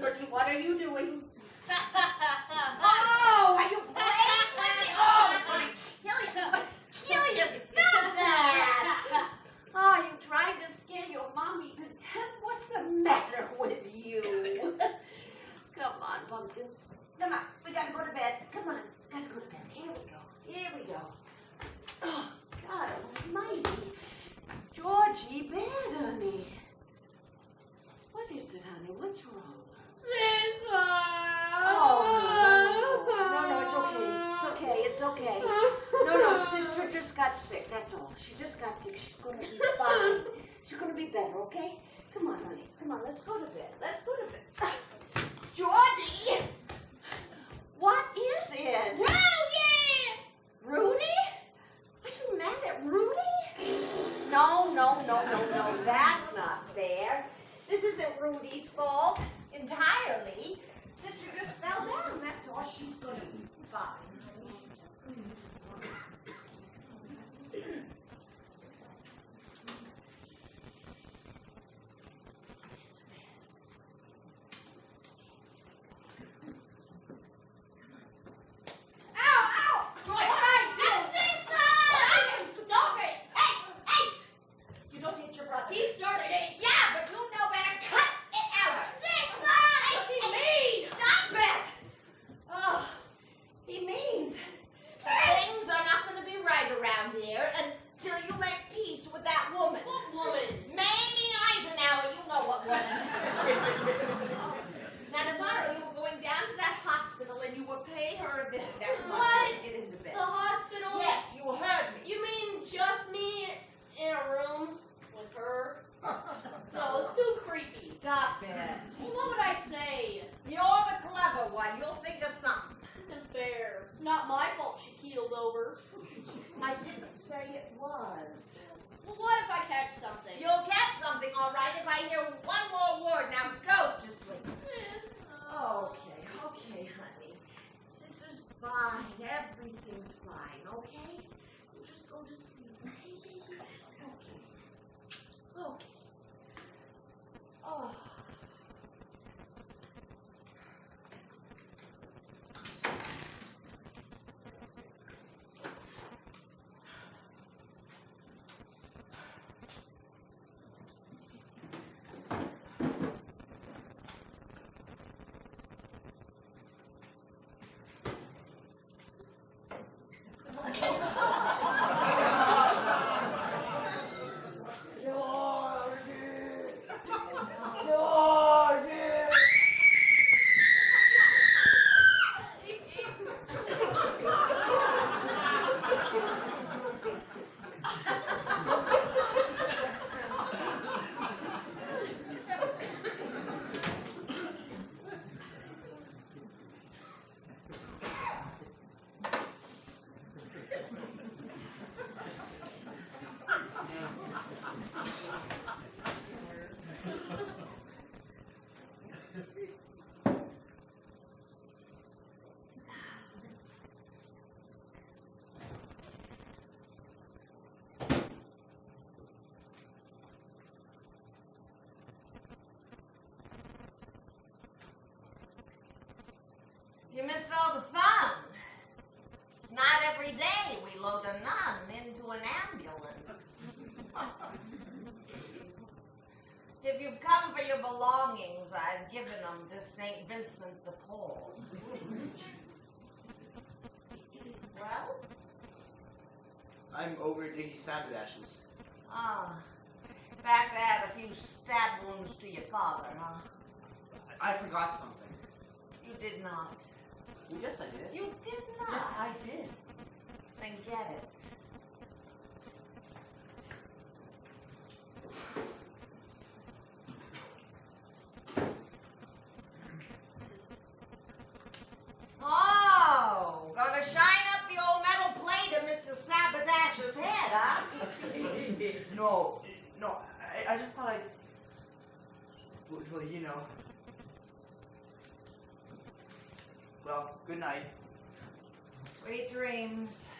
Georgie, what are you doing? Oh, are you playing with me? Oh, I'm going to kill you. Stop that. Oh, you tried to scare your mommy to death. What's the matter with you? Come on, Pumpkin. Come on. We got to go to bed. Come on. Got to go to bed. Here we go. Oh, God almighty. Georgie, bad, honey. What is it, honey? What's wrong? Sister! Oh, no, it's okay. No, sister just got sick, that's all. She just got sick. She's going to be fine. She's going to be better, okay? Come on, honey. Come on, let's go to bed. Georgie! What is it? Rudy? Are you mad at Rudy? No. That's not fair. This isn't Rudy's fault entirely. Sister just fell down. That's all. She's going to be fine. You missed all the fun. It's not every day we load a nun into an ambulance. If you've come for your belongings, I've given them to St. Vincent de Paul. Well? I'm over Dicky Sabadash's. Ah, back to add a few stab wounds to your father, huh? I forgot something. You did not. Well, yes, I did. You did not. Yes, I did. Then get it. Oh, gonna shine up the old metal plate of Mr. Sabadash's head, huh? No, I just thought I'd... Well, you know. Well, good night. Sweet dreams.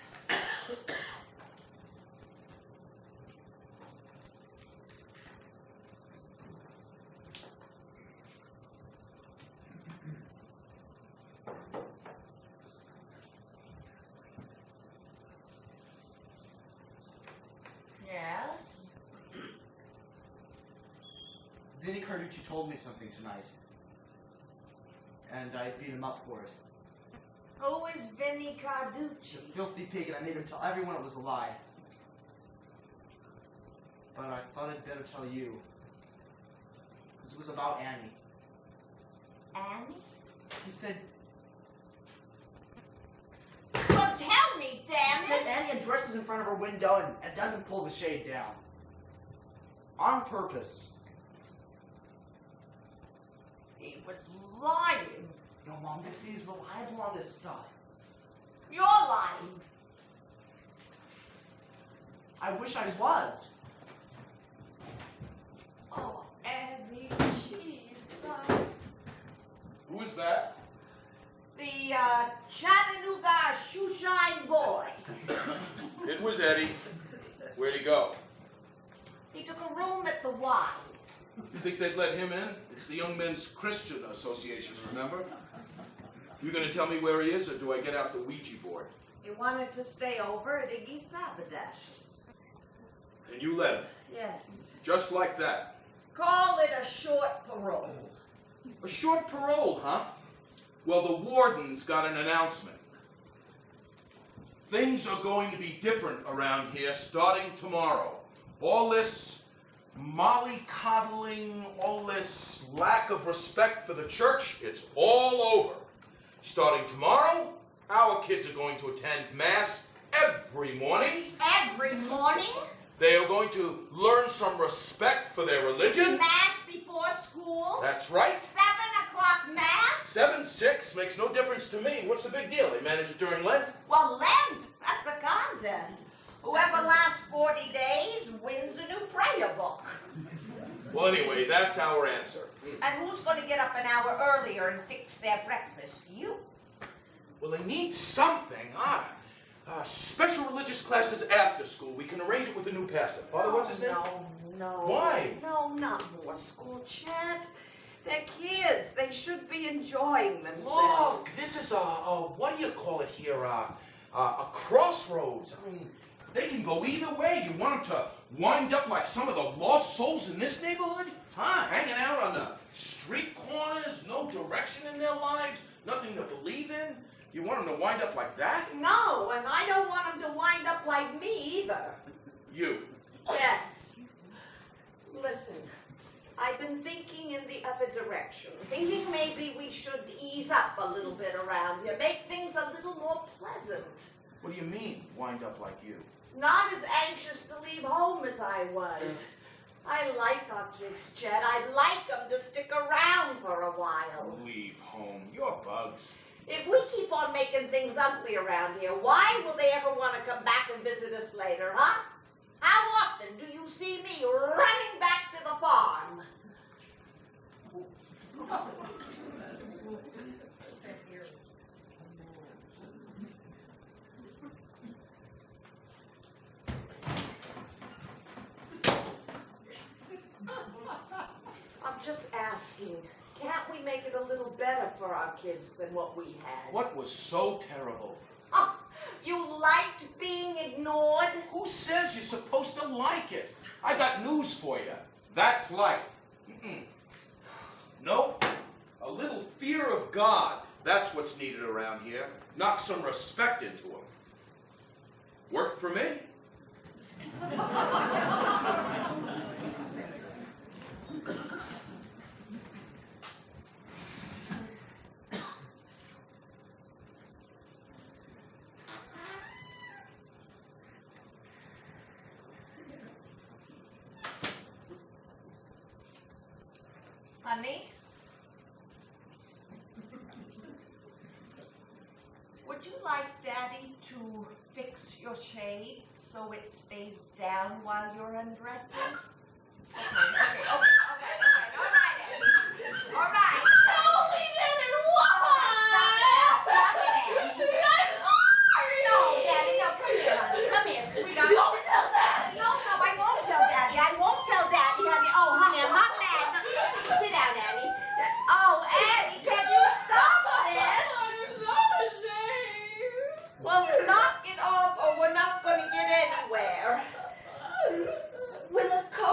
Vinny Carducci told me something tonight. And I beat him up for it. Who is Vinny He's Carducci? a filthy pig, and I made him tell everyone it was a lie. But I thought I'd better tell you. Because it was about Annie. Annie? He said... Well, tell me, damn He said it! Annie undresses in front of her window and doesn't pull the shade down. On purpose. He was lying. No, Mom, Dixie is reliable on this stuff. You're lying. I wish I was. Oh, Annie, Jesus. Who is that? The Chattanooga shoeshine boy. It was Eddie. Where'd he go? He took a room at the Y. You think they'd let him in? It's the Young Men's Christian Association, remember? You gonna tell me where he is, or do I get out the Ouija board? He wanted to stay over at Iggy Sabadash's. And you let him? Yes. Just like that? Call it a short parole. A short parole, huh? Well, the warden's got an announcement. Things are going to be different around here starting tomorrow. All this mollycoddling, all this lack of respect for the church, it's all over. Starting tomorrow, our kids are going to attend Mass every morning. Every morning? They are going to learn some respect for their religion. Mass before school? That's right. 7 o'clock Mass? 7, 6, makes no difference to me. What's the big deal? They manage it during Lent. Well, Lent, that's a contest. Whoever lasts 40 days wins a new prayer book. Well, anyway, that's our answer. And who's going to get up an hour earlier and fix their breakfast? You? Well, they need something. Special religious classes after school. We can arrange it with the new pastor. Father, what's his name? No. Why? No, not more school chat. They're kids. They should be enjoying themselves. Look, this is what do you call it here? A crossroads. I mean, they can go either way. You want them to wind up like some of the lost souls in this neighborhood? Huh? Hanging out on the street corners, no direction in their lives, nothing to believe in? You want them to wind up like that? No, and I don't want them to wind up like me either. You. Yes. Listen, I've been thinking in the other direction. Thinking maybe we should ease up a little bit around here. Make things a little more pleasant. What do you mean, wind up like you? Not as anxious to leave home as I was. I like our kids, Chet. I'd like them to stick around for a while. Leave home. You're bugs. If we keep on making things ugly around here, why will they ever want to come back and visit us later, huh? How often do you see me running back to the farm? I'm just asking, can't we make it a little better for our kids than what we had? What was so terrible? Oh, you liked being ignored? Who says you're supposed to like it? I got news for you. That's life. Nope. A little fear of God. That's what's needed around here. Knock some respect into him. Worked for me. Honey? Would you like Daddy to fix your shade so it stays down while you're undressing? Okay, all right, Eddie. All right. No, we didn't. Why? Stop it, Eddie. I'm sorry. No, Daddy, no, come here, honey. Come here, sweetheart. Don't tell Daddy. No, I won't tell Daddy. I won't tell Daddy, honey. Oh, honey, I'm not mad. No, sit down, Eddie. Oh, Eddie, can you stop this? I'm not ashamed. Well, knock it off or we're not going to get anywhere. Will a coat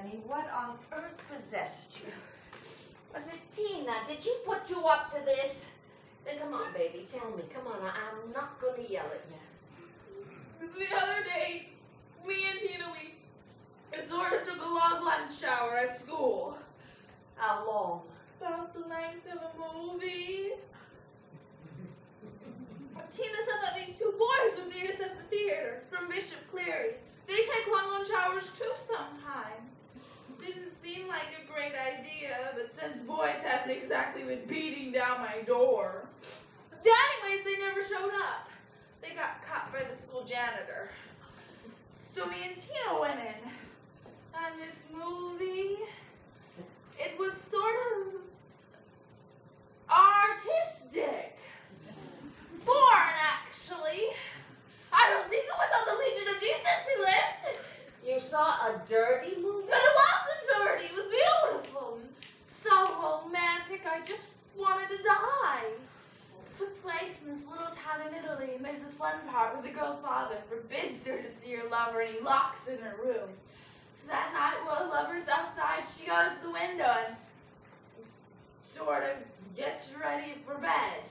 Annie, what on earth possessed you? Was it Tina? Did she put you up to this? Then come on, baby, tell me. Come on, I'm not going to yell at you. The other day, me and Tina, we sort of took a long lunch shower at school. How long? About the length of a movie. Tina said that these two boys would meet us at the theater from Bishop Cleary. They take long lunch hours too sometimes. Didn't seem like a great idea, but since boys haven't exactly been beating down my door. Anyways, they never showed up. They got caught by the school janitor. So me and Tina went in. And this movie, it was sort of artistic. Foreign, actually. I don't think it was on the Legion of Decency list. You saw a dirty movie? But it wasn't dirty. It was beautiful. So romantic, I just wanted to die. It took place in this little town in Italy, and there's this one part where the girl's father forbids her to see her lover, and he locks her in her room. So that night, while the lover's outside, she goes to the window and sort of gets ready for bed.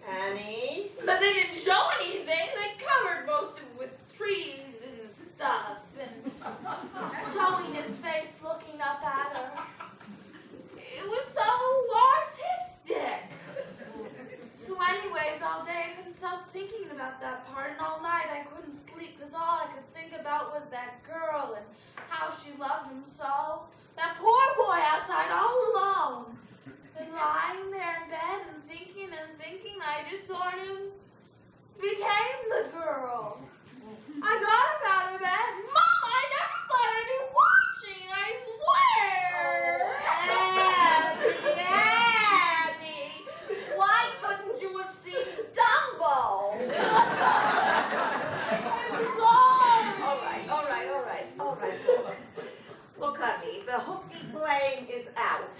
Annie? But they didn't show anything. They covered most of it with trees and stuff, and showing his face looking up at her. It was so artistic. So anyways, all day I couldn't stop thinking about that part, and all night I couldn't sleep because all I could think about was that girl and how she loved him so. That poor boy outside all alone. And lying there in bed and thinking, I just sort of became the girl. I got up out of bed. Mom, I never thought I'd be watching, I swear. Annie! Why couldn't you have seen Dumbo? I'm sorry. All right. Look, honey, the hooky blame is out.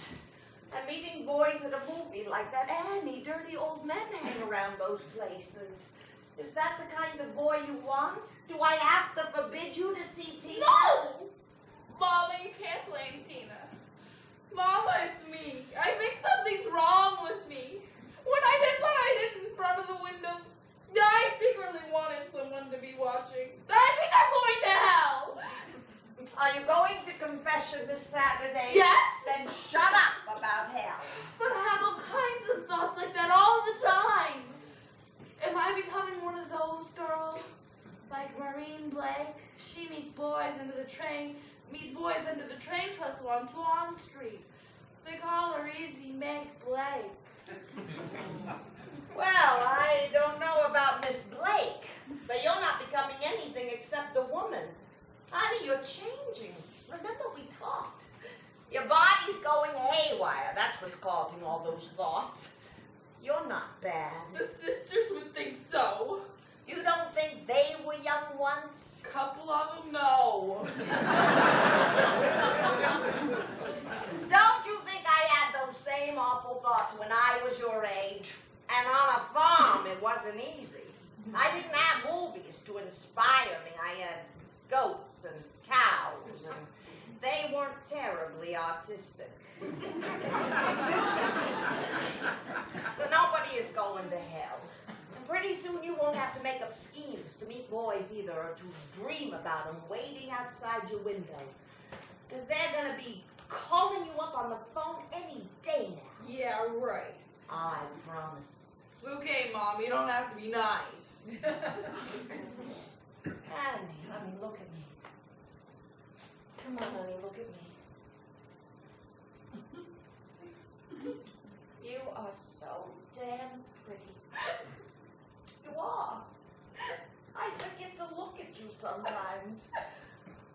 And meeting boys at a movie like that, Annie, dirty old men hang around those places. Is that the kind of boy you want? Do I have to forbid you to see Tina? No! Mama, you can't blame Tina. Mama, it's me. I think something's wrong with me. When I did what I did in front of the window, I secretly wanted someone to be watching. I think I'm going to hell. Are you going to confession this Saturday? Yes. Then shut up about hell. But I have all kinds of thoughts like that all the time. Am I becoming one of those girls? Like Maureen Blake? She meets boys under the train trestle on Swan Street. They call her Easy Make Blake. Well, I don't know about Miss Blake, but you're not becoming anything except a woman. Honey, you're changing. Remember we talked. Your body's going haywire. That's what's causing all those thoughts. You're not bad. The sisters would think so. You don't think they were young once? Couple of them, no. Don't you think I had those same awful thoughts when I was your age? And on a farm, it wasn't easy. I didn't have movies to inspire me. I had goats and cows, and they weren't terribly artistic. So nobody is going to hell. And pretty soon you won't have to make up schemes to meet boys either, or to dream about them waiting outside your window. Because they're going to be calling you up on the phone any day now. Yeah, right. I promise. Okay, Mom, you don't have to be nice. Honey, look at me. Come on, honey, look at me. You are so damn pretty. You are. I forget to look at you sometimes.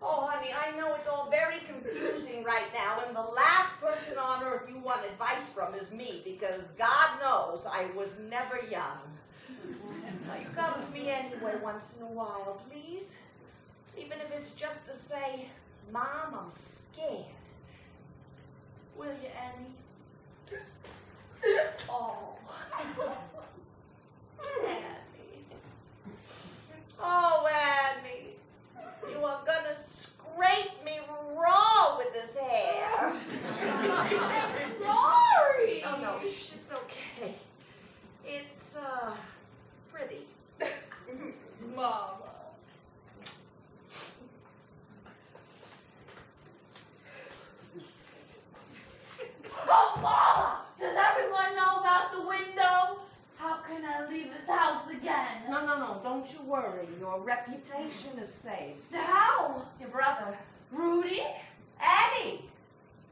Oh, honey, I know it's all very confusing right now, and the last person on earth you want advice from is me, because God knows I was never young. Now, you come to me anyway once in a while, please. Even if it's just to say, Mom, I'm scared. Will you, Annie? Oh. Annie. Oh, Annie. You are gonna scrape me raw with this reputation is saved. How? Your brother, Rudy? Eddie.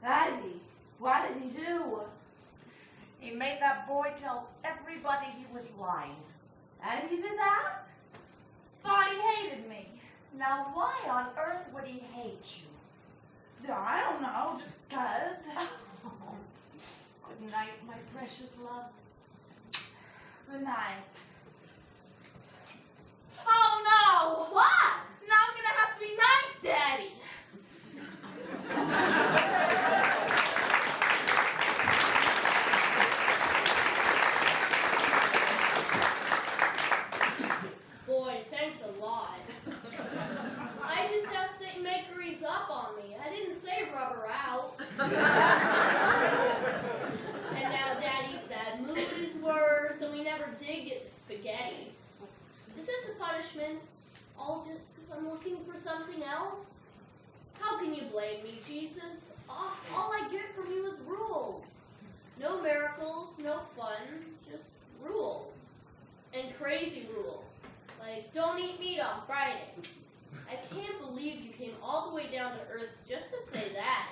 Eddie, what did he do? He made that boy tell everybody he was lying. Eddie did that? Thought he hated me. Now, why on earth would he hate you? I don't know, just 'cause. Good night, my precious love. Good night. Oh no! What? Now I'm gonna have to be nice to Eddie. Boy, thanks a lot. I just asked that you make her ease up on me. I didn't say rub her out. And now Daddy's bad mood is worse, and we never did get the spaghetti. Is this a punishment? All just because I'm looking for something else? How can you blame me, Jesus? All I get from you is rules. No miracles, no fun, just rules. And crazy rules. Like, don't eat meat on Friday. I can't believe you came all the way down to earth just to say that.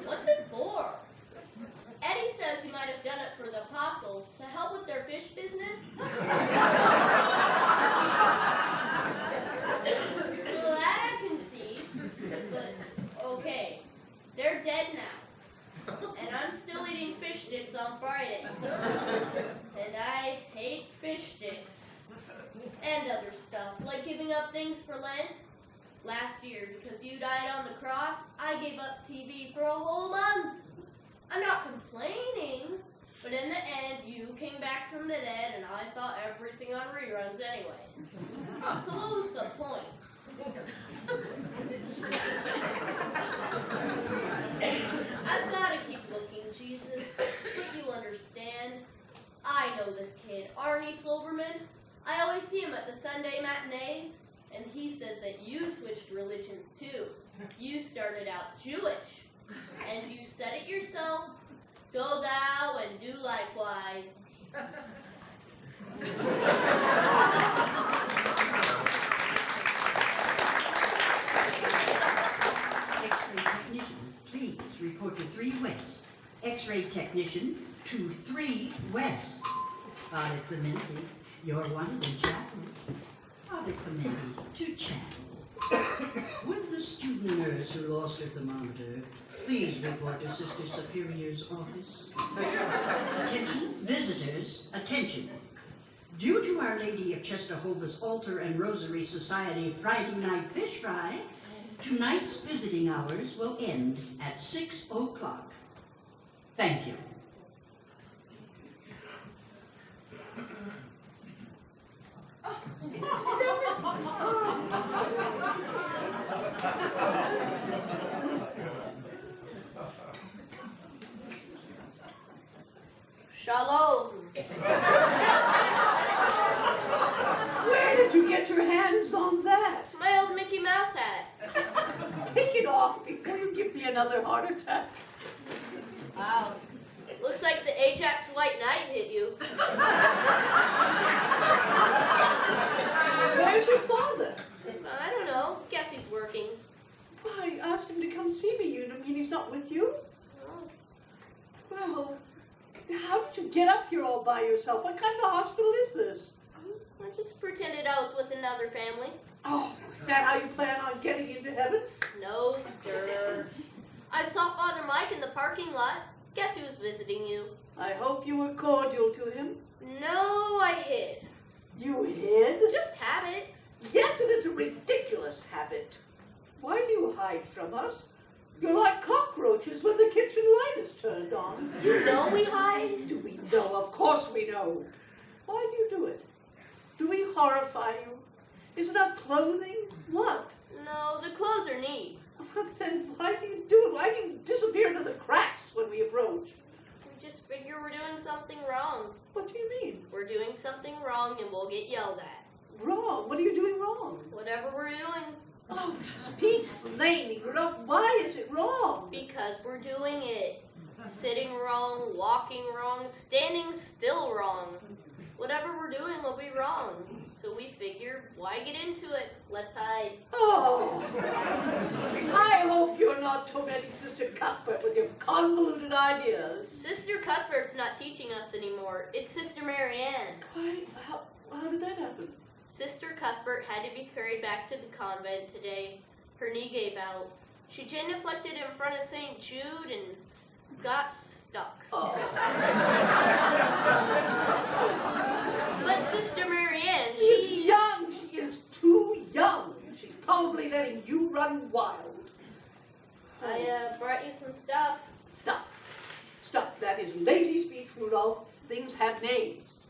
What's it for? Eddie says you might have done it for the apostles to help with their fish business. Well, that I can see. But, okay, they're dead now. And I'm still eating fish sticks on Fridays. And I hate fish sticks. And other stuff, like giving up things for Lent. Last year, because you died on the cross, I gave up TV for a whole month. I'm not complaining, but in the end, you came back from the dead, and I saw everything on reruns anyways. So what was the point? I've got to keep looking, Jesus. But you understand. I know this kid, Arnie Silverman. I always see him at the Sunday matinees, and he says that you switched religions too. You started out Jewish, and you said it yourself, go thou and do likewise. X-ray technician, please report to 3 West. X-ray technician to 3 West. Father Clementi, you're wanted in chapel. Father Clementi to chapel. Would the student nurse who lost her thermometer please report to Sister Superior's office? Attention, visitors, attention. Due to Our Lady of Chesterhova's Altar and Rosary Society Friday Night Fish Fry, tonight's visiting hours will end at 6 o'clock. Thank you. Shalom. Where did you get your hands on that? My old Mickey Mouse hat. Take it off before you give me another heart attack. Wow. Looks like the Ajax White Knight hit you. Where's your father? I don't know. Guess he's working. I asked him to come see me. You mean he's not with you? Oh. Well, how did you get up here all by yourself? What kind of hospital is this? I just pretended I was with another family. Oh, is that how you plan on getting into heaven? No, stir. I saw Father Mike in the parking lot. Guess he was visiting you. I hope you were cordial to him. No, I hid. You hid? Just habit. Yes, and it's a ridiculous habit. Why do you hide from us? You're like cockroaches when the kitchen light is turned on. You know we hide. Do we know? Of course we know. Why do you do it? Do we horrify you? Is it our clothing? What? No, the clothes are neat. But then why do you do it? Why do you disappear into the cracks when we approach? We just figure we're doing something wrong. What do you mean? We're doing something wrong and we'll get yelled at. Wrong? What are you doing wrong? Whatever we're doing, Oh, speak plainly. Why is it wrong? because we're doing it. Sitting wrong, walking wrong, standing still wrong. Whatever we're doing will be wrong. So we figure, why get into it? Let's hide. Oh, I hope you're not tormenting Sister Cuthbert with your convoluted ideas. Sister Cuthbert's not teaching us anymore. It's Sister Marianne. Why, how did that happen? Sister Cuthbert had to be carried back to the convent today. Her knee gave out. She genuflected in front of St. Jude and got stuck. Oh. But Sister Marianne, She's young. She is too young. She's probably letting you run wild. I brought you some stuff. Stuff. That is lazy speech, Rudolph. Things have names.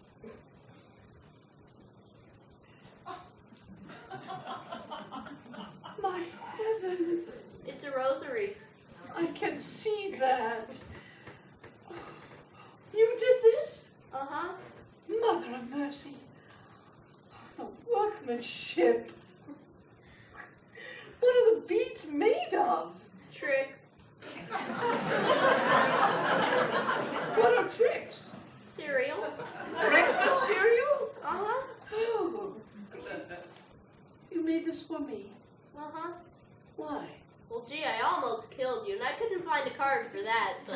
My heavens. It's a rosary. I can see that. You did this? Uh-huh. Mother of mercy. The workmanship. What are the beads made of? Tricks. What are tricks? Cereal. Breakfast cereal? Uh-huh. Oh. You made this for me. Uh-huh. Why? Well, gee, I almost killed you, and I couldn't find a card for that, so...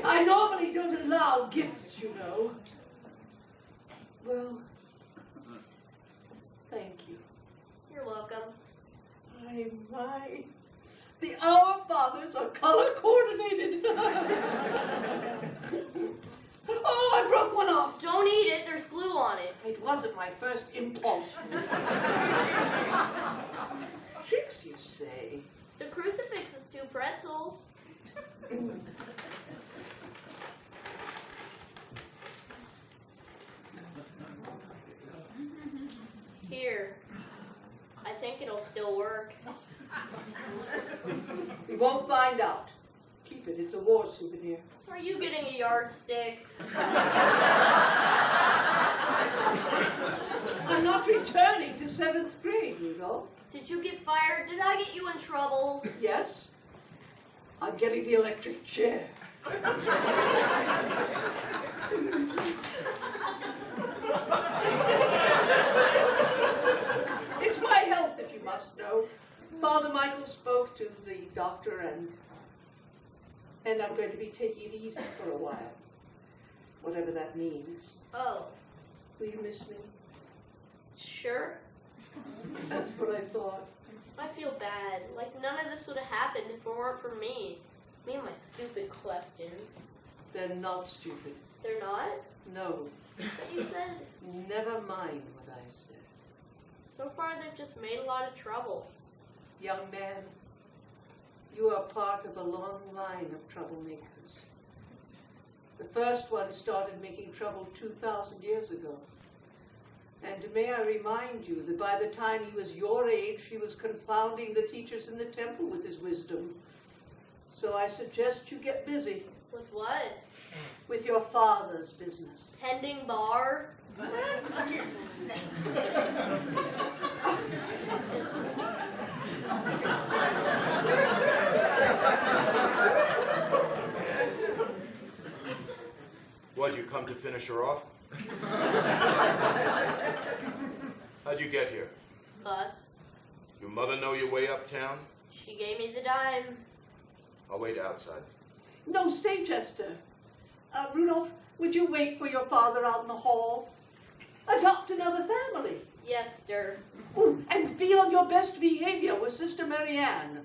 I normally don't allow gifts, you know. Well, thank you. You're welcome. My. The Our Fathers are color coordinated. Oh, I broke one off. Don't eat it, there's glue on it. It wasn't my first impulse. Tricks, you say? The crucifix is 2 pretzels. Here. I think it'll still work. We won't find out. Keep it, it's a war souvenir. Are you getting a yardstick? I'm not returning to 7th grade, Rudolph. Did you get fired? Did I get you in trouble? Yes? I'm getting the electric chair. It's my health, if you must know. Father Michael spoke to the doctor, and I'm going to be taking it easy for a while. Whatever that means. Oh, Will you miss me? sure. That's what I thought. I feel bad. Like none of this would have happened if it weren't for me. Me and my stupid questions. They're not stupid. They're not? No. But you said, Never mind what I said. so far they've just made a lot of trouble. Young man, you are part of a long line of troublemakers. The first one started making trouble 2,000 years ago. And may I remind you that by the time he was your age, he was confounding the teachers in the temple with his wisdom. So I suggest you get busy With what? with your father's business. Tending bar? What, you come to finish her off? How'd you get here? Bus. Your mother know your way uptown? She gave me the dime. I'll wait outside. No, stay, Chester. Rudolph, would you wait for your father out in the hall? Adopt another family. Yes, sir. Ooh, and be on your best behavior with Sister Marianne.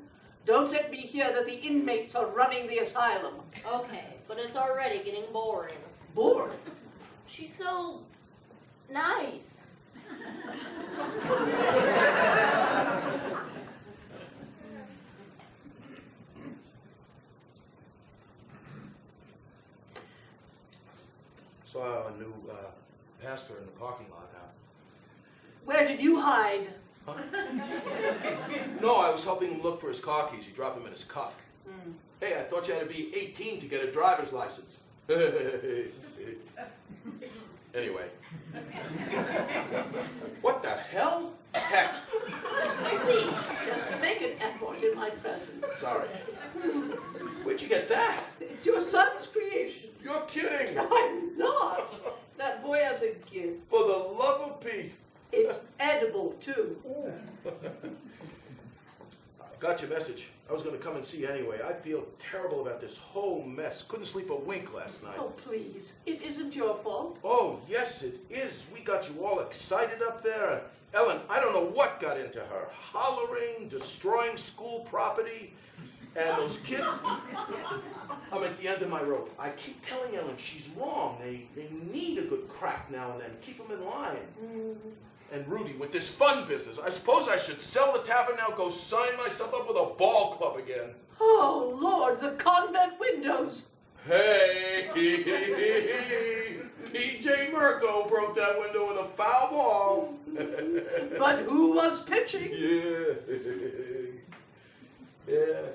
Don't let me hear that the inmates are running the asylum. Okay, but it's already getting boring. Boring. She's so nice. Saw a new pastor in the parking lot. Where did you hide? Huh? No, I was helping him look for his car keys. He dropped them in his cuff. Hey, I thought you had to be 18 to get a driver's license. Anyway. What the hell? Heck. Please, just make an effort in my presence. Sorry. Where'd you get that? got your message. I was going to come and see you anyway. I feel terrible about this whole mess. Couldn't sleep a wink last night. Oh, please. It isn't your fault. Oh, yes, it is. We got you all excited up there. And Ellen, I don't know what got into her. Hollering, destroying school property. And those kids, I'm at the end of my rope. I keep telling Ellen she's wrong. They need a good crack now and then. Keep them in line. And Rudy, with this fun business, I suppose I should sell the tavern now, go sign myself up with a ball club again. Oh, Lord, the convent windows. Hey, P.J. Murko broke that window with a foul ball. But who was pitching? Yeah.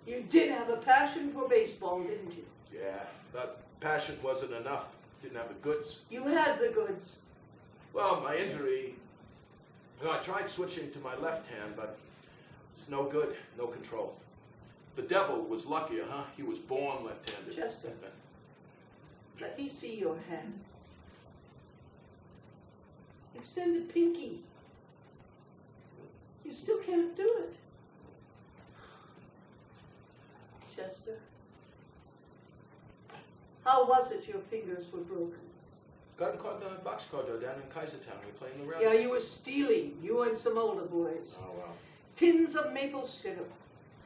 You did have a passion for baseball, didn't you? Yeah, but passion wasn't enough. Didn't have the goods. You had the goods. Well, my injury, I tried switching to my left hand, but it's no good, no control. The devil was luckier, huh? He was born left-handed. Chester, let me see your hand. Extended pinky. You still can't do it. Chester, how was it your fingers were broken? Got caught in the boxcar door down in Kaisertown. We playing the round. Yeah, you were stealing, you and some older boys. Oh, well. Tins of maple syrup.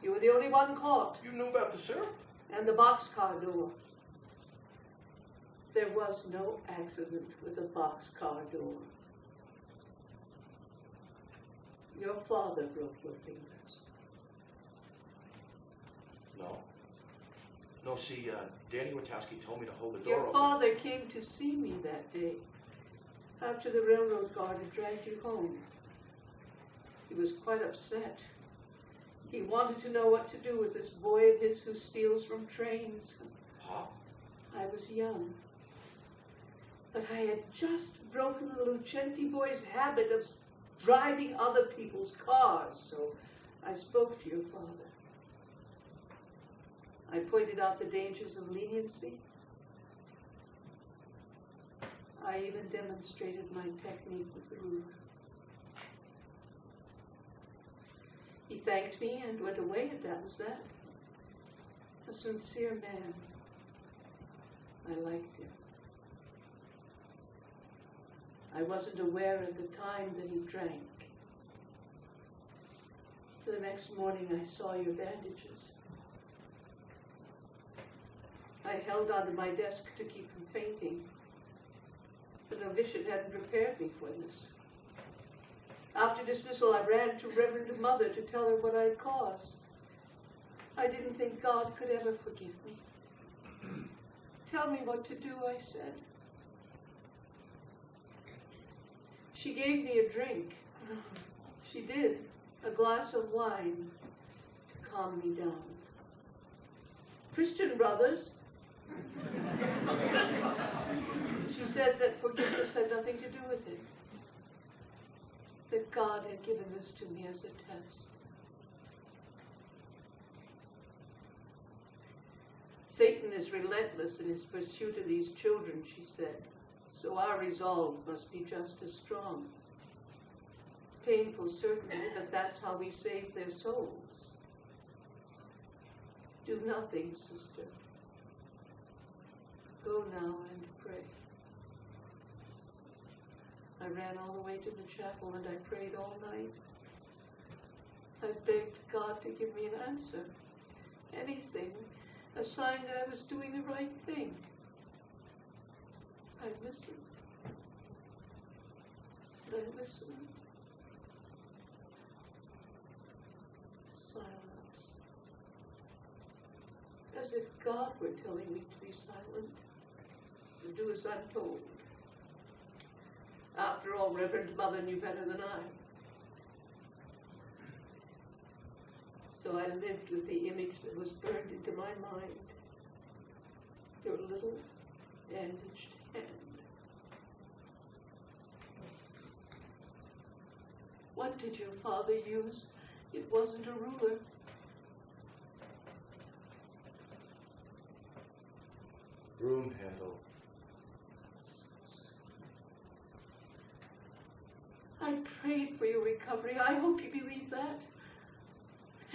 You were the only one caught. You knew about the syrup? And the boxcar door. There was no accident with the boxcar door. Your father broke your fingers. No. No, see, Danny Witowski told me to hold the door Your open. father came to see me that day, after the railroad guard had dragged you home. He was quite upset. He wanted to know what to do with this boy of his who steals from trains. Huh? I was young. But I had just broken the Lucenti boy's habit of driving other people's cars, so I spoke to your father. I pointed out the dangers of leniency. I even demonstrated my technique with the ruler. He thanked me and went away, and that was that. A sincere man. I liked him. I wasn't aware at the time that he drank. The next morning I saw your bandages. I held onto my desk to keep from fainting. The novitiate hadn't prepared me for this. After dismissal, I ran to Reverend Mother to tell her what I'd caused. I didn't think God could ever forgive me. Tell me what to do, I said. She gave me a drink. She did. A glass of wine to calm me down. Christian brothers. She said that forgiveness had nothing to do with it. That God had given this to me as a test. Satan is relentless in his pursuit of these children, she said, so our resolve must be just as strong. Painful, certainly, but that's how we save their souls. Do nothing, sister. Go now and pray. I ran all the way to the chapel and I prayed all night. I begged God to give me an answer. Anything, a sign that I was doing the right thing. I listened. And I listened. Silence. As if God were telling me to be silent, to do as I'm told. After all, Reverend Mother knew better than I. So I lived with the image that was burned into my mind. Your little bandaged hand. What did your father use? It wasn't a ruler. Broom handle. I prayed for your recovery. I hope you believe that.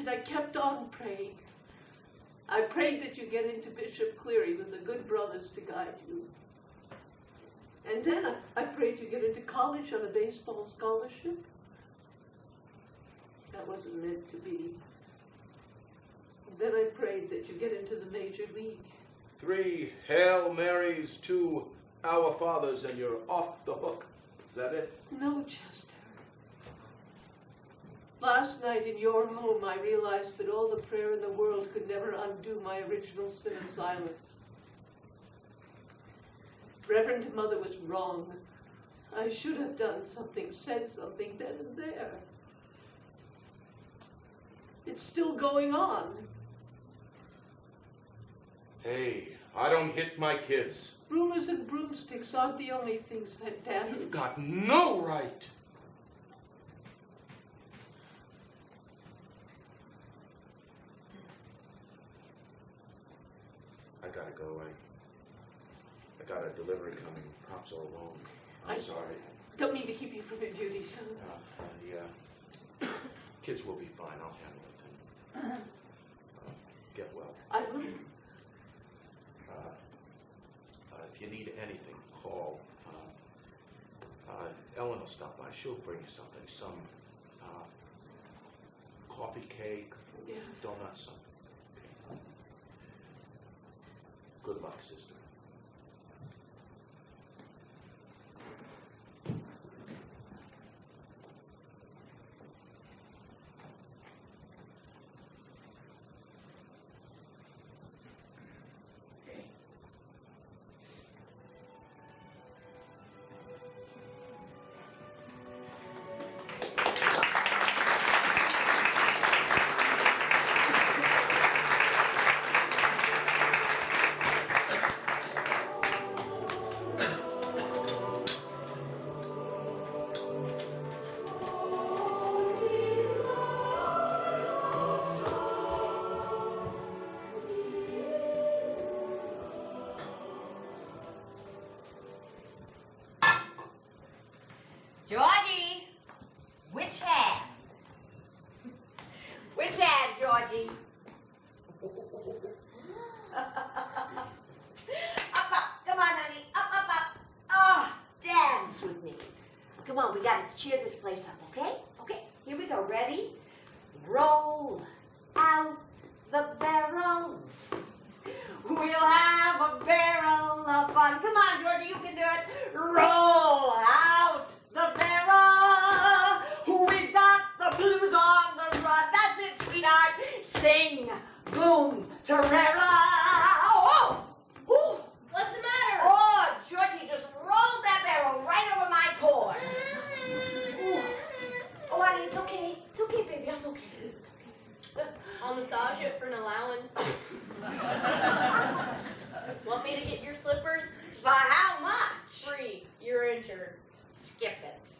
And I kept on praying. I prayed that you get into Bishop Cleary with the good brothers to guide you. And then I prayed you get into college on a baseball scholarship. That wasn't meant to be. And then I prayed that you get into the major league. 3 Hail Marys, 2 Our Fathers, and you're off the hook. Is that it? No, Chester. Last night in your home, I realized that all the prayer in the world could never undo my original sin of silence. Reverend Mother was wrong. I should have done something, said something then and there. It's still going on. Hey, I don't hit my kids. Rulers and broomsticks aren't the only things that damage. You've got no right. I gotta go. I got a delivery coming. Props all alone. I'm sorry. Don't mean to keep you from your duties. The kids will be fine. I'll handle it. Get well. I will. If you need anything, call. Ellen will stop by. She'll bring you something. Some coffee cake, Yes. donuts, something. Okay. Good luck, sister. Georgie! Which hand? Which hand, Georgie? Up, up. Come on, honey. Up, up, up. Oh, dance with me. Come on, we gotta cheer this place up, okay? Okay, here we go. Ready? Roll out the barrel. We'll have a barrel of fun. Come on, Georgie, you can do it. Roll out the barrel. We've got the blues on the run. That's it, sweetheart. Sing, boom, tarara. Oh, oh, What's the matter? oh, Georgie just rolled that barrel right over my cord. Ooh. Oh, honey, it's okay. It's okay, baby. I'm okay. I'll massage it for an allowance. Want me to get your slippers? For how much? Free. You're injured. Skip it.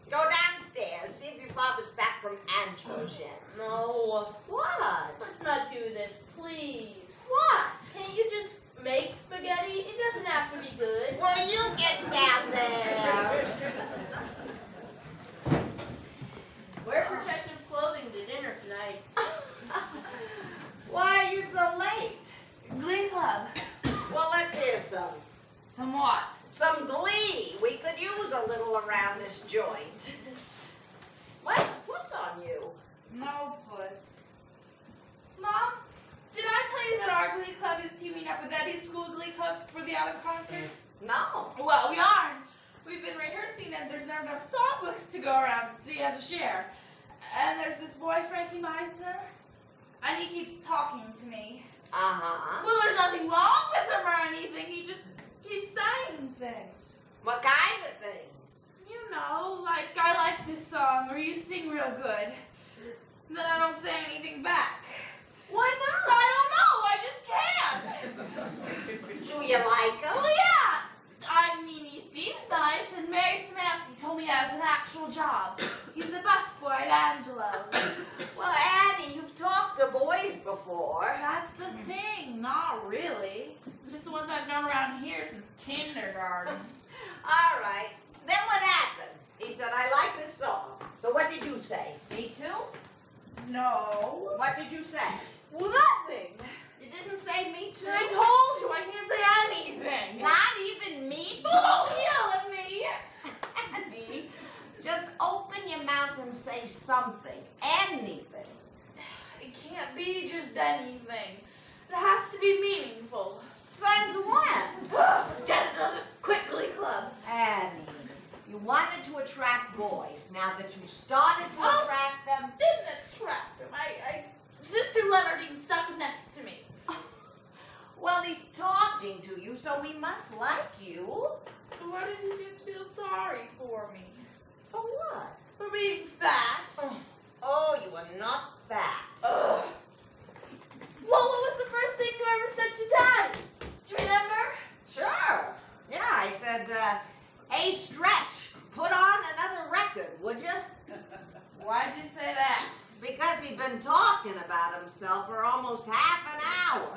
Go downstairs. See if your father's back from Angelo's yet. No. What? Let's not do this, please. What? Can't you just make spaghetti? It doesn't have to be good. Will you get down there? Wear protective clothing to dinner tonight. Why are you so late? Glee Club. Well, let's hear some. Somewhat. Some glee. We could use a little around this joint. What's a puss on you? No puss. Mom, did I tell you that our Glee Club is teaming up with Eddie's School Glee Club for the autumn concert? No. Well, we are. We've been rehearsing and there's not enough songbooks to go around, so you have to share. And there's this boy, Frankie Meisner, and he keeps talking to me. Uh-huh. Well, there's nothing wrong with him or anything. He just keeps saying things. What kind of things? You know, like, I like this song, or you sing real good. Then I don't say anything back. Why not? I don't know, I just can't. Do you like him? Well, yeah. I mean, he seems nice, and Mary Samansky told me that was an actual job. He's a busboy at Angelo's. Well, Annie, you've talked to boys before. That's the thing, not really. Just the ones I've known around here since kindergarten. All right. Then what happened? He said, I like this song. So what did you say? Me too? No. What did you say? Well, nothing. You didn't say me too? I told you I can't say anything. Not even me too? Don't yell at me. Me? Just open your mouth and say something. Anything. It can't be just anything. It has to be meaningful. Since when? Forget it, I'll just quit Glee Club. Annie, you wanted to attract boys. Now that you started to Oh. attract them, Didn't attract him. Sister Leonard even stuck next to me. well, he's talking to you, so he must like you. Why did he just feel sorry for me? For what? For being fat. Oh, you are not fat. Well, what was the first thing you ever said to Dad? Do you remember? Sure. Yeah, I said, hey, Stretch, put on another record, would you? Why'd you say that? Because he'd been talking about himself for almost half an hour.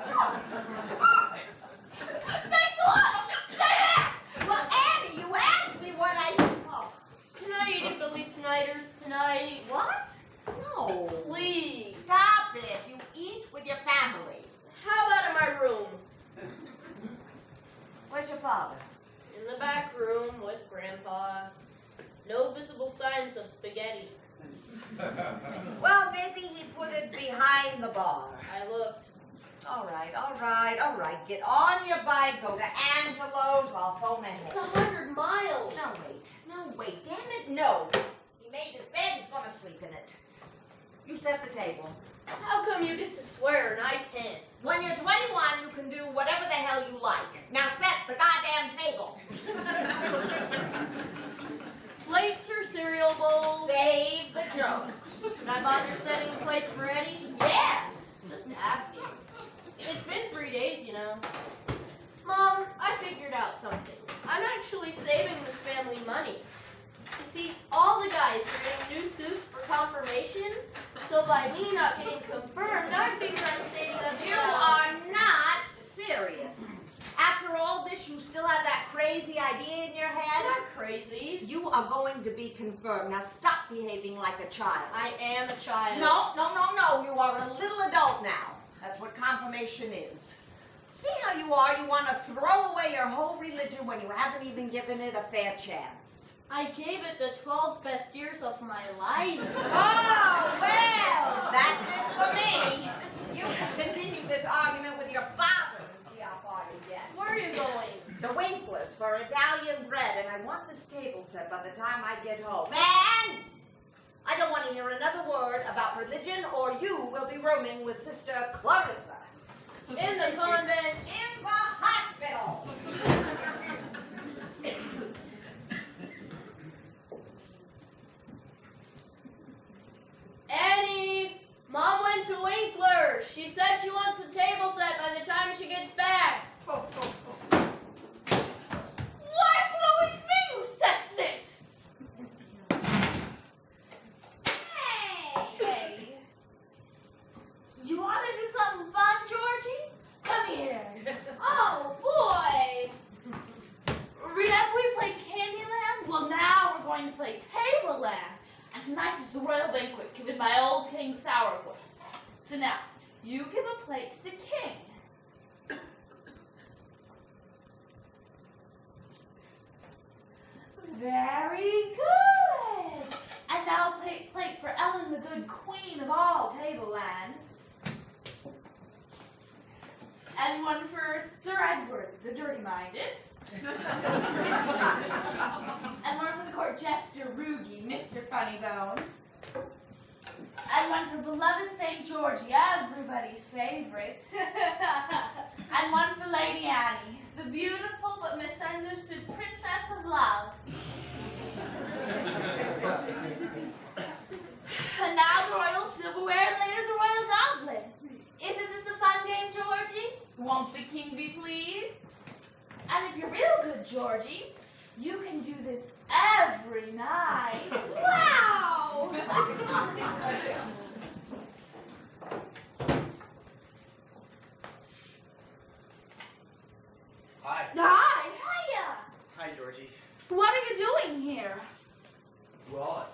Thanks a lot. I'll just say that. Well, Annie, you asked me what I... Oh, Can I eat at Billy Snyder's tonight? what? No. Please. Stop it. You eat with your family. How about in my room? Where's your father? In the back room with Grandpa. No visible signs of spaghetti. Well, maybe he put it behind the bar. I looked. All right. Get on your bike, go to Angelo's, I'll phone It's ahead. 100 miles. No, wait, damn it, no. He made his bed, he's gonna sleep in it. You set the table. How come you get to swear and I can't? When you're 21, you can do whatever the hell you like. Now set the goddamn table. Plates or cereal bowls? Save the jokes. Can I bother setting the plates for Eddie? Yes. Just asking. It's been 3 days, you know. Mom, I figured out something. I'm actually saving this family money. You see, all the guys are getting new suits for confirmation, so by me not getting confirmed, I figure I'm saving us You are not serious. After all this, you still have that crazy idea in your I'm head? not crazy. You are going to be confirmed. Now stop behaving like a child. I am a child. No. You are a little adult now. That's what confirmation is. See how you are? You want to throw away your whole religion when you haven't even given it a fair chance. I gave it the 12 best years of my life. Oh, well, that's it for me. You can continue this argument with your father and see how far you get. Where are you going? The Winklers for Italian bread, and I want this table set by the time I get home. Man! I don't want to hear another word about religion, or you will be rooming with Sister Clarissa. In the convent. In the hospital! Annie! Mom went to Winkler. She said she wants a table set by the time she gets back. Why is it always me who sets it? Hey! You want to do something fun, Georgie? Come here. Oh, boy! Remember we played Candyland? Well, now we're going to play Tableland. And tonight is the royal banquet given by old King Sourpuss. So now, you give a plate to the king. Very good. And now a plate for Ellen, the good queen of all Tableland. And one for Sir Edward, the dirty-minded. And one for the court jester, Rugie, Mr. Funny Bones. And one for beloved St. Georgie, everybody's favorite. And one for Lady Annie, the beautiful but misunderstood princess of love. And now the royal silverware and later the royal goblets. Isn't this a fun game, Georgie? Won't the king be pleased? And if you're real good, Georgie, you can do this every night. Wow! Hi. Hi! Hiya! Hi, Georgie. What are you doing here? Well,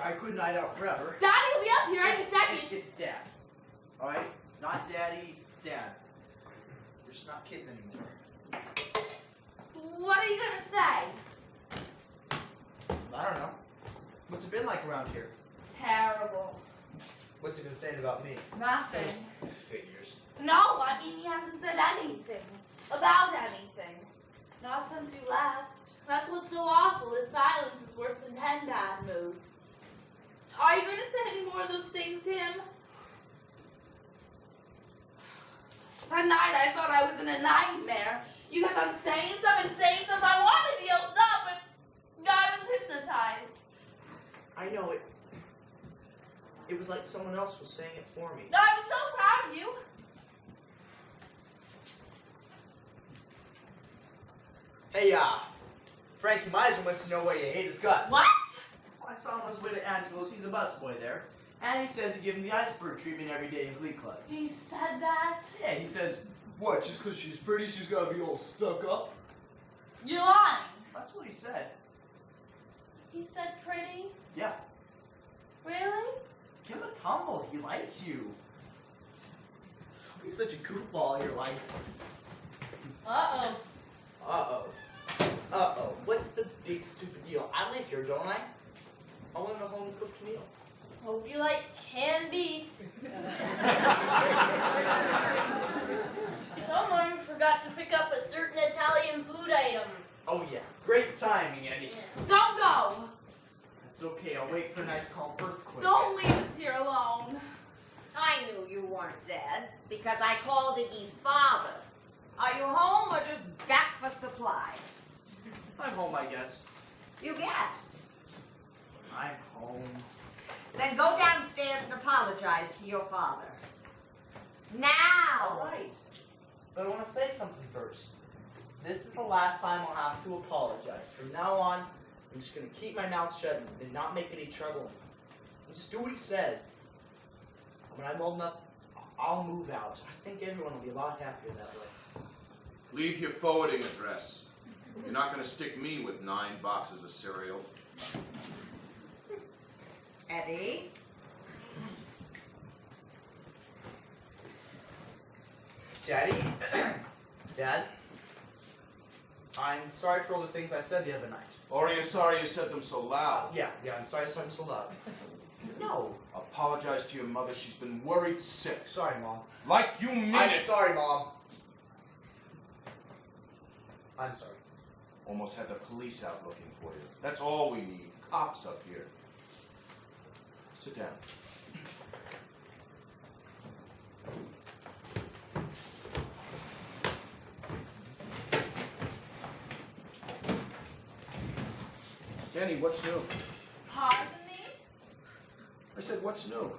I couldn't hide out forever. Daddy will be up here any second. It's Dad. Alright? Not Daddy, Dad. We're just not kids anymore. What are you gonna say? I don't know. What's it been like around here? Terrible. What's it been saying about me? Nothing. Figures. No, I mean he hasn't said anything about anything. Not since you left. That's what's so awful. His silence is worse than 10 bad moods. Are you gonna say any more of those things to him? That night I thought I was in a nightmare. You kept on saying stuff and saying stuff. I wanted to yell stop, but I was hypnotized. I know it. It was like someone else was saying it for me. I was so proud of you. Hey, Frankie Miser wants to know why you hate his guts. What? I saw him on his way to Angelo's. He's a busboy there. And he says he give him the iceberg treatment every day in Glee Club. He said that? Yeah, he says, what, just because she's pretty, she's got to be all stuck up? You're lying. That's what he said. He said pretty? Yeah. Really? Give him a tumble. He likes you. Don't be such a goofball in your life. Uh-oh. Uh-oh. Uh-oh. What's the big stupid deal? I live here, don't I? I want a home-cooked meal. Hope you like canned beets. Someone forgot to pick up a certain Italian food item. Oh, yeah. Great timing, Eddie. Don't go. That's okay. I'll wait for a nice calm earthquake. Don't leave us here alone. I knew you weren't dead because I called Iggy's father. Are you home or just back for supplies? I'm home, I guess. You guess. I'm home. Then go downstairs and apologize to your father. All Now! right. But I want to say something first. This is the last time I'll have to apologize. From now on, I'm just going to keep my mouth shut and not make any trouble. And just do what he says. When I'm old enough, I'll move out. I think everyone will be a lot happier that way. Leave your forwarding address. You're not going to stick me with 9 boxes of cereal. Eddie? Daddy? Dad? I'm sorry for all the things I said the other night. Or are you sorry you said them so loud? Yeah, I'm sorry I said them so loud. No. Apologize to your mother. She's been worried sick. Sorry, Mom. Like you mean I'm it. sorry, Mom. I'm sorry. Almost had the police out looking for you. That's all we need. Cops up here. Sit down. Danny, what's new? Pardon me? I said, what's new?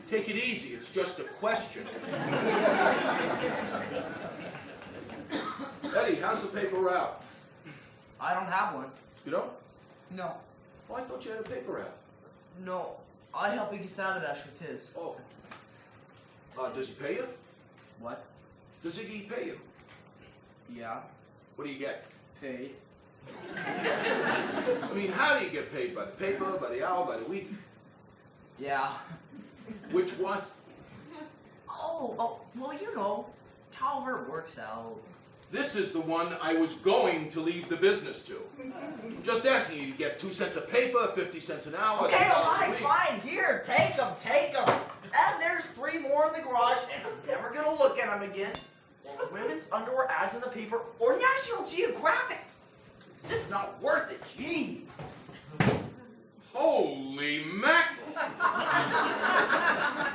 Take it easy. It's just a question. Eddie, how's the paper route? I don't have one. You don't? No. Oh, I thought you had a paper route. No. I help Iggy Sabodash with his. Oh. Does he pay you? What? Does Iggy pay you? Yeah. What do you get? Paid. I mean, how do you get paid? By the paper, by the hour, by the week? Yeah. Which one? Oh, well, you know, however it works out. This is the one I was going to leave the business to. Just asking you to get 2 cents a paper, 50 cents an hour. Okay, $2 a week. fine. Here, take them. And there's 3 more in the garage, and I'm never gonna look at them again. Or women's underwear ads in the paper, or National Geographic. It's just not worth it. Jeez. Holy mackerel!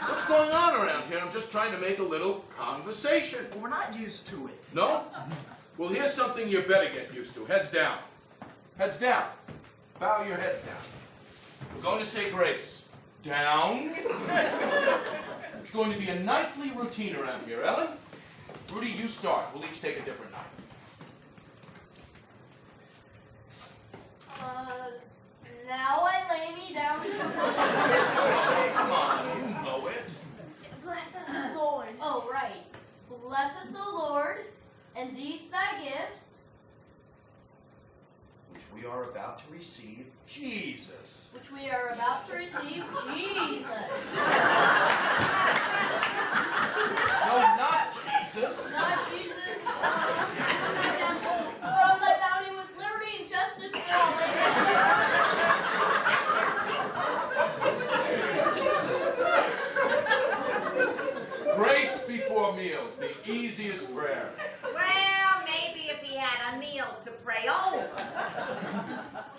What's going on around here? I'm just trying to make a little conversation. Well, we're not used to it. No? Well, here's something you better get used to. Heads down. Heads down. Bow your heads down. We're going to say grace. Down. It's going to be a nightly routine around here. Ellen? Rudy, you start. We'll each take a different night. Now I lay me down. Come on, you know it. Bless us, Lord. Oh, receive Jesus. Which we are about to receive Jesus. No, not Jesus. Not Jesus. From thy bounty with liberty and justice for all. Grace before meals, the easiest prayer. Well, maybe if he had a meal to pray over.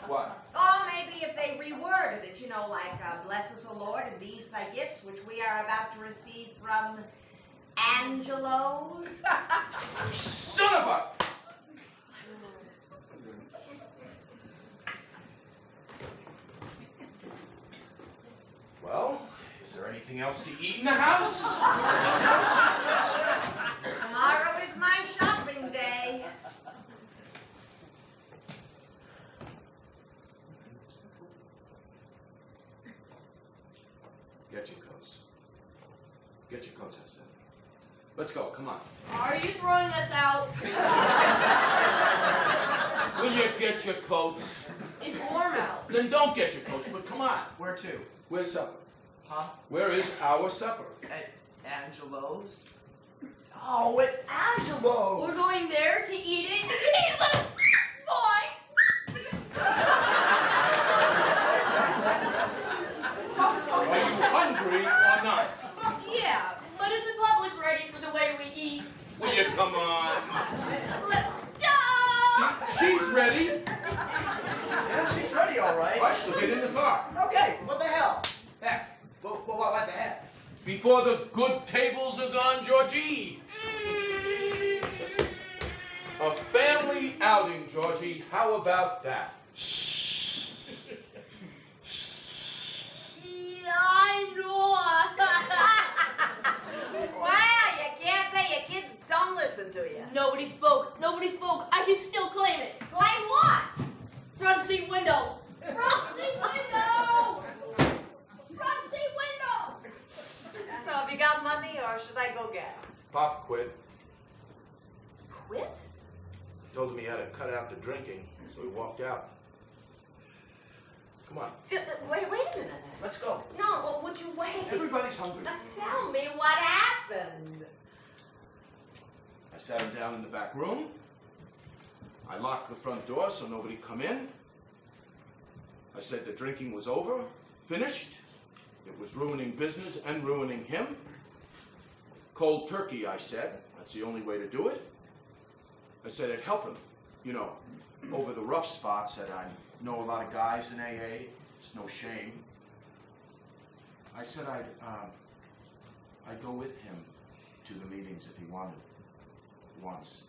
What? Or maybe if they reworded it, you know, like, bless us, O Lord, and these thy gifts, which we are about to receive from Angelo's. Son of a... Well, is there anything else to eat in the house? Tomorrow is my shopping day. Get your coats. Get your coats, I said. Let's go, come on. Are you throwing us out? Will you get your coats? It's warm out. Then don't get your coats, but come on. Where to? Where's supper? Huh? Where is our supper? At Angelo's? Oh, at Angelo's! We're going there to eat it. He's a boy. Are you hungry or not? Yeah, but is the public ready for the way we eat? Will you come on? Let's go. She's ready. Yeah, she's ready, all right. All right, so get in the car. Okay, what the hell? Heck, what the heck? Before the good tables are gone, Georgie. A family outing, Georgie. How about that? Yeah, I know. Wow, you can't say your kids don't listen to you. Nobody spoke. Nobody spoke. I can still claim it. Claim what? Front seat window. Front seat window. Front seat window. So have you got money or should I go get it? Pop quit. Quit? Told him he had to cut out the drinking, so he walked out. Come on, Wait a minute. let's go. No, well, would you wait? Everybody's hungry. Now tell me what happened. I sat him down in the back room. I locked the front door so nobody come in. I said the drinking was over, finished. It was ruining business and ruining him. Cold turkey, I said. That's the only way to do it. I said it'd help him, you know, over the rough spots that I know a lot of guys in AA. It's no shame. I said I'd go with him to the meetings if he wanted. Once.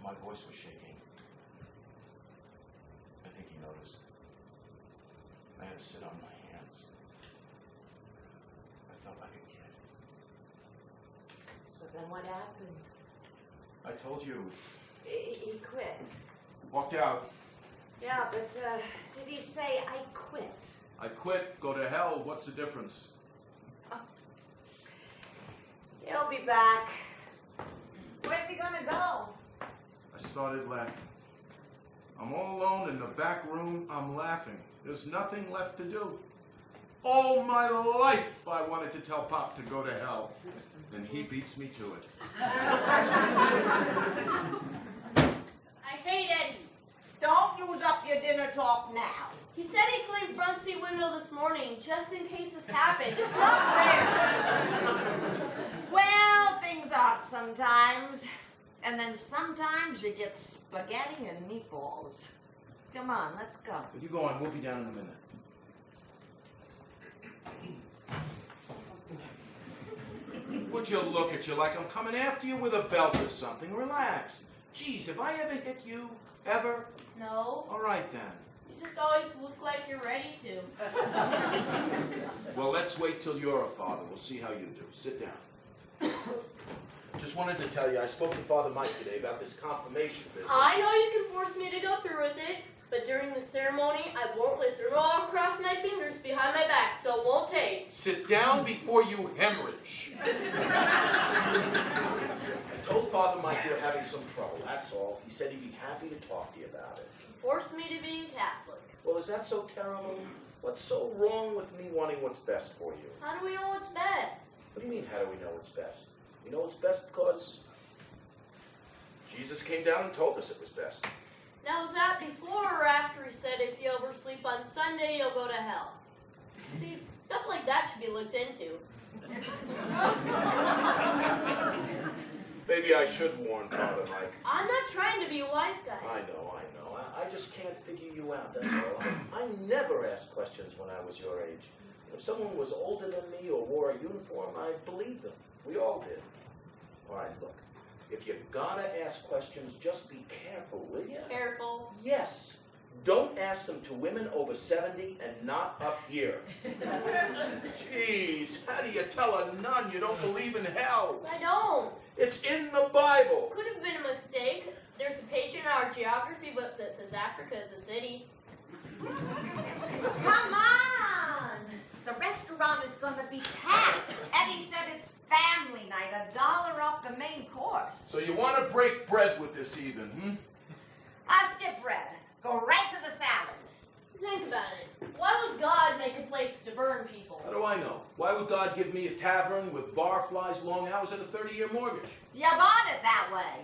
My voice was shaking. I think he noticed. I had to sit on my hands. I felt like a kid. So then what happened? I told you. He quit. Walked out. Yeah, but did he say, I quit? I quit. Go to hell. What's the difference? He'll be back. Where's he gonna go? I started laughing. I'm all alone in the back room. I'm laughing. There's nothing left to do. All my life I wanted to tell Pop to go to hell. And he beats me to it. I hate Eddie. Don't use up your dinner talk now. He said he claimed front seat window this morning, just in case this happened. It's not fair. Well, things aren't sometimes. And then sometimes you get spaghetti and meatballs. Come on, let's go. But you go on. We'll be down in a minute. Would you look at you like I'm coming after you with a belt or something? Relax. Geez, have I ever hit you? Ever? No, All right then. you just always look like you're ready to. Well, let's wait till you're a father. We'll see how you do. Sit down. Just wanted to tell you, I spoke to Father Mike today about this confirmation business. I know you can force me to go through with it, but during the ceremony, I won't listen or I'll cross my fingers behind my back, so won't take. Sit down before you hemorrhage. I told Father Mike we're were having some trouble, that's all. He said he'd be happy to talk to you about it. Forced me to be Catholic. Well, is that so terrible? What's so wrong with me wanting what's best for you? How do we know what's best? What do you mean, how do we know what's best? We know what's best because Jesus came down and told us it was best. Now, was that before or after he said if you oversleep on Sunday, you'll go to hell? See, stuff like that should be looked into. Maybe I should warn Father Mike. I'm not trying to be a wise guy. I know. I just can't figure you out, that's all. I never asked questions when I was your age. If someone was older than me or wore a uniform, I believed them. We all did. All right, look. If you're gonna ask questions, just be careful, will you? Careful. Yes. Don't ask them to women over 70 and not up here. Jeez, how do you tell a nun you don't believe in hell? I don't. It's in the Bible. Could have been a mistake. There's a page in our geography book that says Africa is a city. Come on! The restaurant is going to be packed. Eddie said it's family night, $1 off the main course. So you want to break bread with this even, hmm? I'll skip bread. Go right to the salad. Think about it. Why would God make a place to burn people? How do I know? Why would God give me a tavern with barflies, long hours, and a 30-year mortgage? You bought it that way.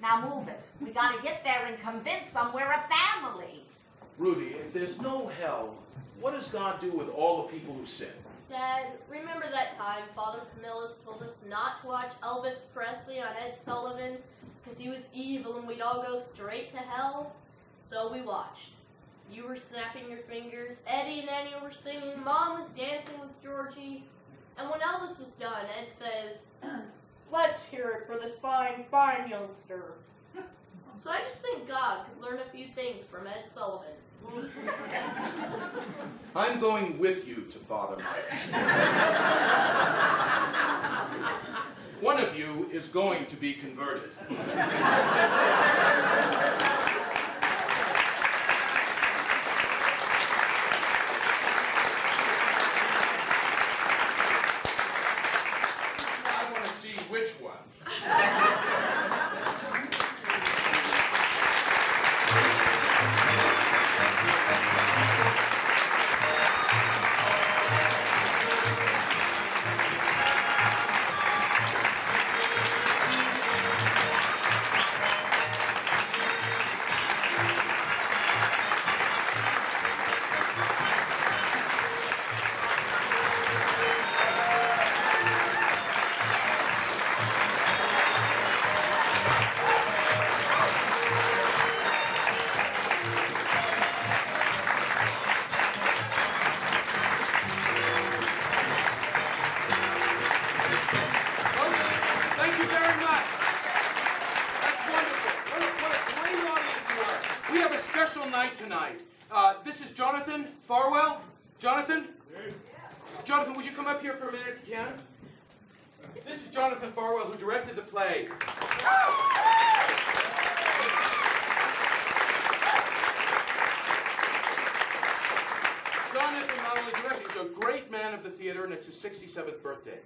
Now move it. We got to get there and convince them we're a family. Rudy, if there's no hell, what does God do with all the people who sin? Dad, remember that time Father Camillus told us not to watch Elvis Presley on Ed Sullivan because he was evil and we'd all go straight to hell? So we watched. You were snapping your fingers, Eddie and Annie were singing, Mom was dancing with Georgie, and when Elvis was done, Ed says, "Let's hear it for this fine, fine youngster." So I just think God could learn a few things from Ed Sullivan. I'm going with you to Father Mike's. One of you is going to be converted. I want to see which one. Tonight. This is Jonathan Farwell. Jonathan? Jonathan, would you come up here for a minute if you can? This is Jonathan Farwell, who directed the play. Jonathan not only directed, he's a great man of the theater, and it's his 67th birthday.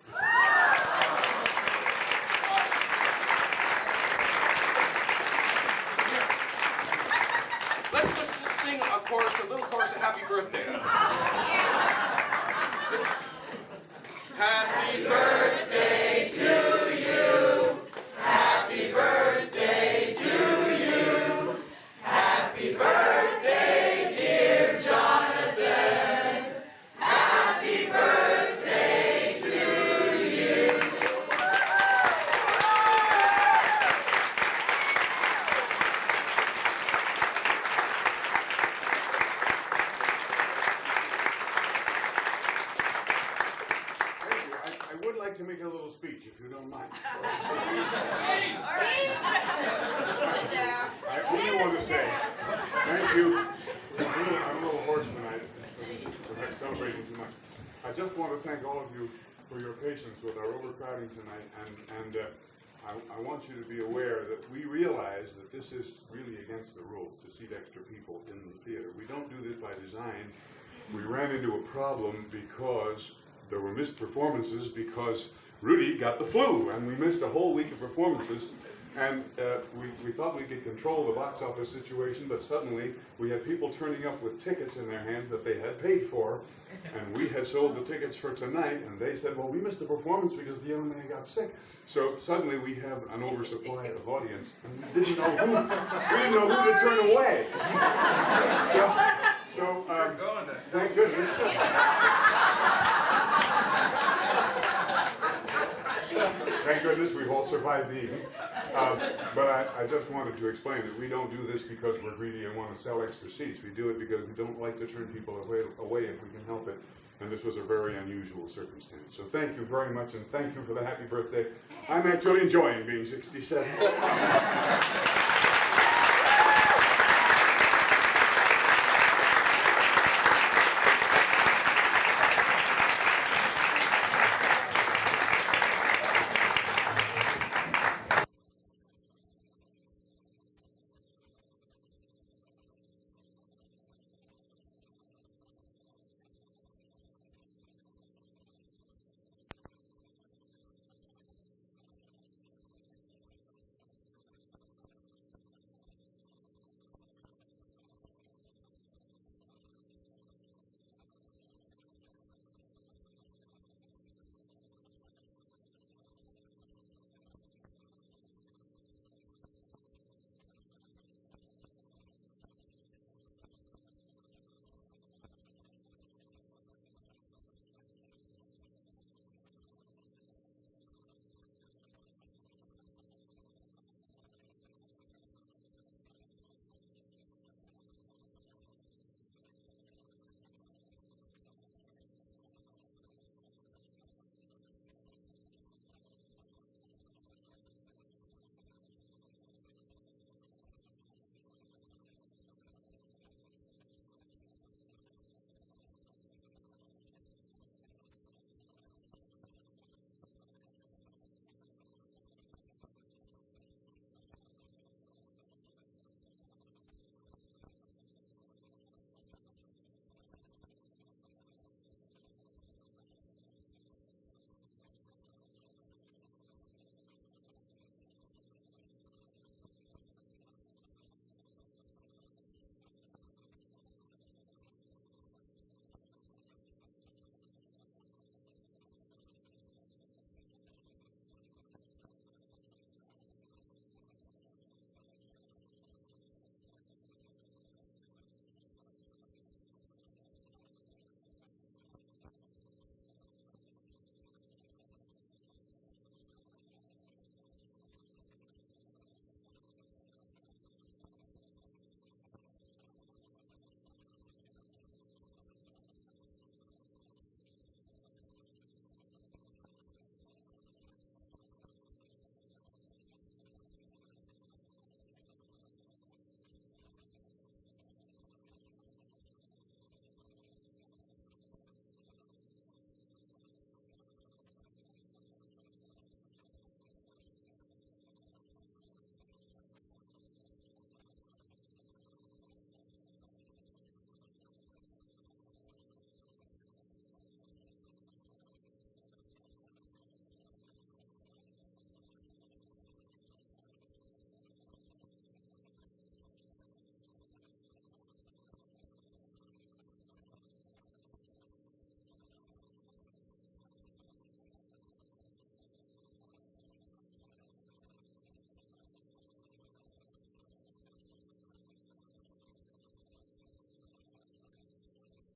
Let's just sing a little chorus of Happy Birthday. Happy birthday to you. Happy birthday to you. Happy birthday, dear Jonathan. Happy birthday to you. I would like to make a little speech, if you don't mind. I only want to say, thank you. I'm a little hoarse tonight, perhaps celebrating too much. I just want to thank all of you for your patience with our overcrowding tonight, and I want you to be aware that we realize that this is really against the rules to seat extra people in the theater. We don't do this by design. We ran into a problem because there were missed performances because Rudy got the flu, and we missed a whole week of performances And we thought we could control the box office situation, but suddenly we had people turning up with tickets in their hands that they had paid for, and we had sold the tickets for tonight, and they said, well, we missed the performance because the young man got sick. So suddenly we have an oversupply of audience, and we didn't know who to turn away. So thank goodness. Thank goodness we've all survived the evening. But I just wanted to explain that we don't do this because we're greedy and want to sell extra seats. We do it because we don't like to turn people away if we can help it. And this was a very unusual circumstance. So thank you very much, and thank you for the happy birthday. I'm actually enjoying being 67.